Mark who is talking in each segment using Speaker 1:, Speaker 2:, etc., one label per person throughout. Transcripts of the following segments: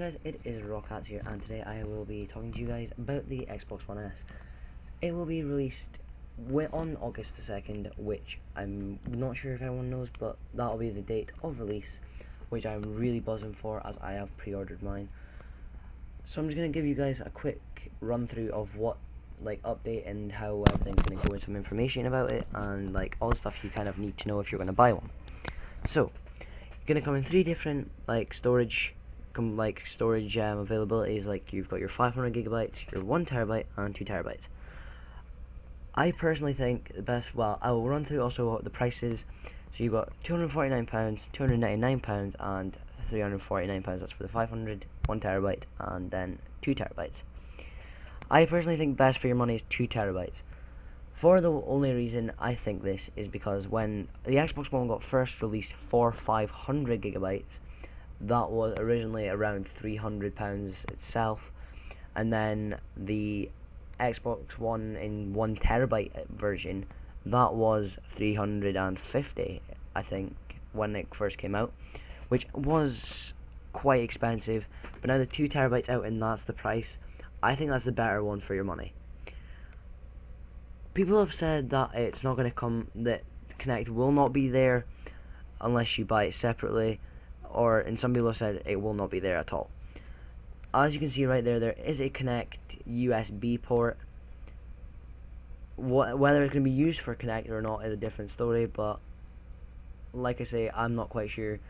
Speaker 1: guys, it is Rockats here, and today I will be talking to you guys about the Xbox One S. It will be released on August the 2nd, which I'm not sure if everyone knows, but that'll be the date of release, which I'm really buzzing for as I have pre-ordered mine. So I'm just going to give you guys a quick run through of what update and how everything's going to go, and some information about it, and all the stuff you kind of need to know if you're going to buy one. So gonna come in three different storage availabilities. You've got your 500 gigabytes, your 1 terabyte, and 2 terabytes. I personally think the best, I will run through also what the prices. So you've got £249, £299, and £349. That's for the 500, 1 terabyte, and then 2 terabytes. I personally think best for your money is 2 terabytes. For the only reason I think this is because when the Xbox One got first released for 500 gigabytes, that was originally around £300 itself, and then the Xbox One in 1 terabyte version, that was 350, I think, when it first came out, which was quite expensive. But now the 2 terabytes out and that's the price, I think that's the better one for your money. People have said that it's not going to come, that Kinect will not be there unless you buy it separately, and some people have said it will not be there at all. As you can see right there, there is a Kinect USB port. Whether it's going to be used for Kinect or not is a different story, but like I say, I'm not quite sure.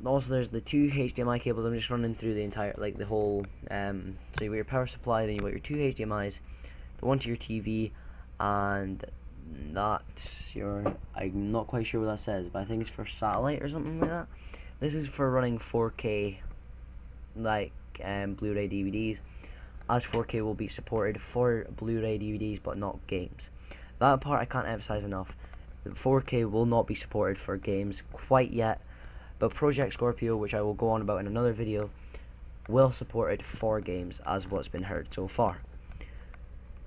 Speaker 1: Also, there's the 2 HDMI cables. I'm just running through the entire, the whole, so you've got your power supply, then you've got your 2 HDMIs, the one to your TV, and that's your, I'm not quite sure what that says, but I think it's for satellite or something like that. This is for running 4K, Blu-ray DVDs, as 4K will be supported for Blu-ray DVDs but not games. That part I can't emphasize enough. 4K will not be supported for games quite yet, but Project Scorpio, which I will go on about in another video, will support it for games, as what's been heard so far.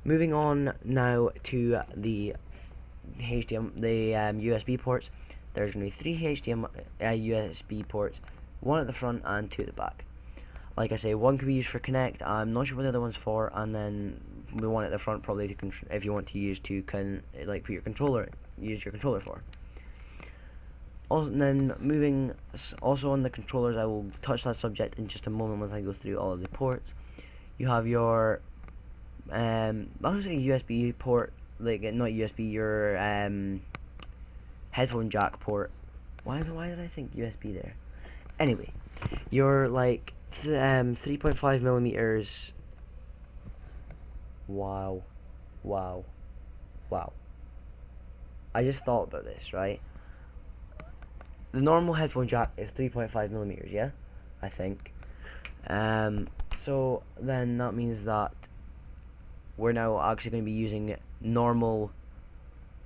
Speaker 1: Moving on now to the USB ports. There's going to be 3 USB ports, 1 at the front and 2 at the back. Like I say, 1 can be used for Kinect. I'm not sure what the other one's for, and then the 1 at the front probably if you want to use put your controller, use your controller for. Also, then moving also on the controllers, I will touch that subject in just a moment once I go through all of the ports. You have your that looks like a USB port, not USB, your headphone jack port. Why did I think USB there? Anyway, your 3.5 millimeters. Wow. I just thought about this, right? The normal headphone jack is 3.5 millimeters, yeah, I think. So then that means that we're now actually going to be using normal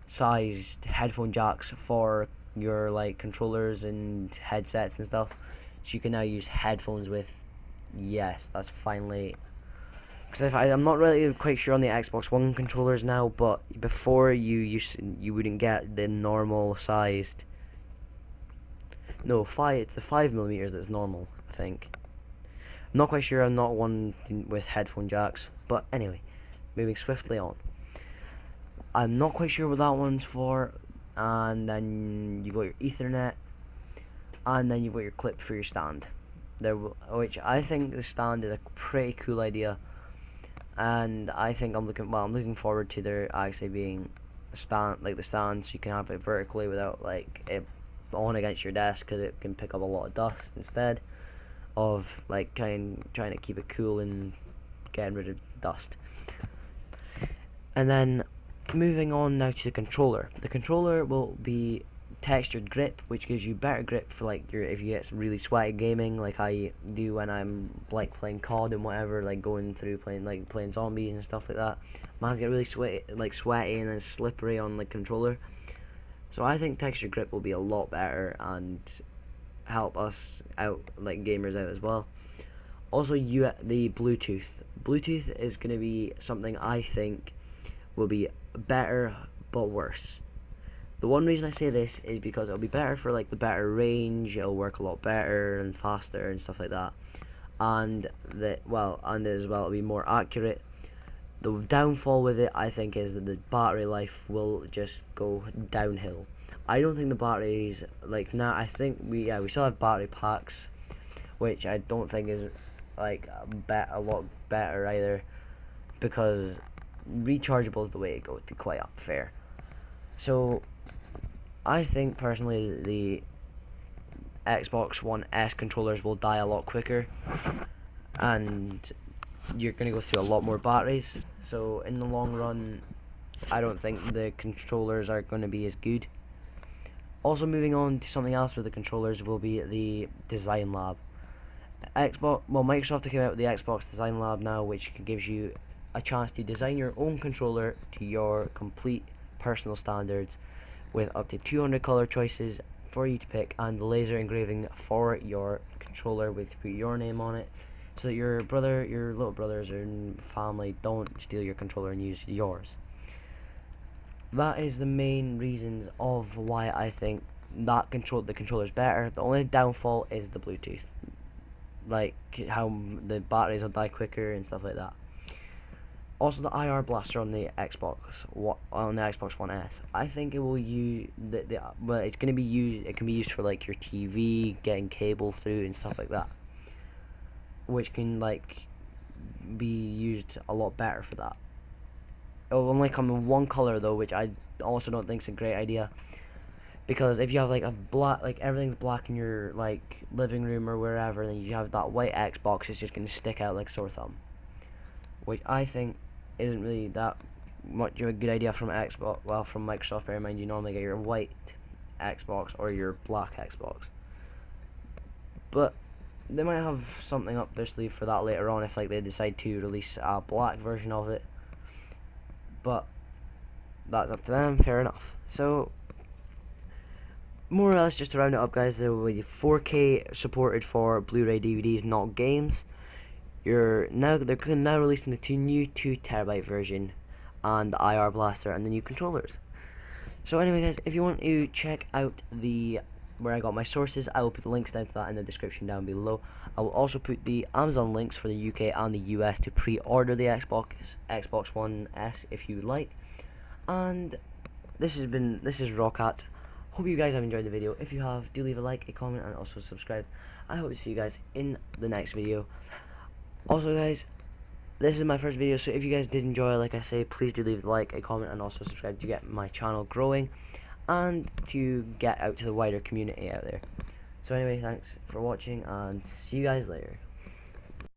Speaker 1: sized headphone jacks for your controllers and headsets and stuff. So you can now use headphones with, yes, that's finally, because I'm not really quite sure on the Xbox One controllers now, but before you wouldn't get the normal sized, no, it's the 5 millimeters that's normal, I think. I'm not quite sure, I'm not one with headphone jacks, but anyway, moving swiftly on. I'm not quite sure what that one's for, and then you got your Ethernet, and then you've got your clip for your stand. Which I think the stand is a pretty cool idea, and I think I'm looking forward to there actually being a stand, the stand, so you can have it vertically without it on against your desk, because it can pick up a lot of dust instead of trying to keep it cool and getting rid of dust. And then moving on now to the controller. The controller will be textured grip, which gives you better grip for if you get really sweaty gaming, like I do when I'm playing COD and whatever, going through playing zombies and stuff like that. My hands get really sweaty and then slippery on the controller. So I think textured grip will be a lot better and help us out, gamers out as well. Also, the Bluetooth is going to be something I think will be better but worse. The one reason I say this is because it'll be better for the better range, it'll work a lot better and faster and stuff like that. and and as well it'll be more accurate. The downfall with it, I think, is that the battery life will just go downhill. I don't think the batteries like now. I think we still have battery packs, which I don't think is like a lot better either, because rechargeable is the way it goes. To be quite fair, so I think personally the Xbox One S controllers will die a lot quicker, and you're going to go through a lot more batteries. So in the long run, I don't think the controllers are going to be as good. Also, moving on to something else with the controllers will be the Design Lab. Microsoft came out with the Xbox Design Lab now, which gives you a chance to design your own controller to your complete personal standards, with up to 200 color choices for you to pick, and laser engraving for your controller with put your name on it, so that your little brothers or family don't steal your controller and use yours. That is the main reasons of why I think the controller's better. The only downfall is the Bluetooth, like how the batteries will die quicker and stuff like that. Also, the IR blaster on the Xbox One S, I think it will use it's gonna be used. It can be used for like your TV, getting cable through and stuff like that, which can like be used a lot better for that. It will only come in one color though, which I also don't think is a great idea, because if you have like a black, like everything's black in your like living room or wherever, and then you have that white Xbox, it's just gonna stick out like sore thumb, which I think isn't really that much of a good idea from Xbox. Well, from Microsoft, bear in mind you normally get your white Xbox or your black Xbox, but they might have something up their sleeve for that later on if like they decide to release a black version of it. But that's up to them, fair enough. So more or less, just to round it up, guys, there will be 4K supported for Blu-ray DVDs, not games. They're now releasing the 2TB version, and the IR blaster and the new controllers. So anyway, guys, if you want to check out where I got my sources, I will put the links down to that in the description down below. I will also put the Amazon links for the UK and the US to pre-order the Xbox One S if you would like. And this is Rockat. Hope you guys have enjoyed the video. If you have, do leave a like, a comment, and also subscribe. I hope to see you guys in the next video. Also, guys, this is my first video, so if you guys did enjoy, like I say, please do leave a like, a comment, and also subscribe to get my channel growing and to get out to the wider community out there. So anyway, thanks for watching, and see you guys later.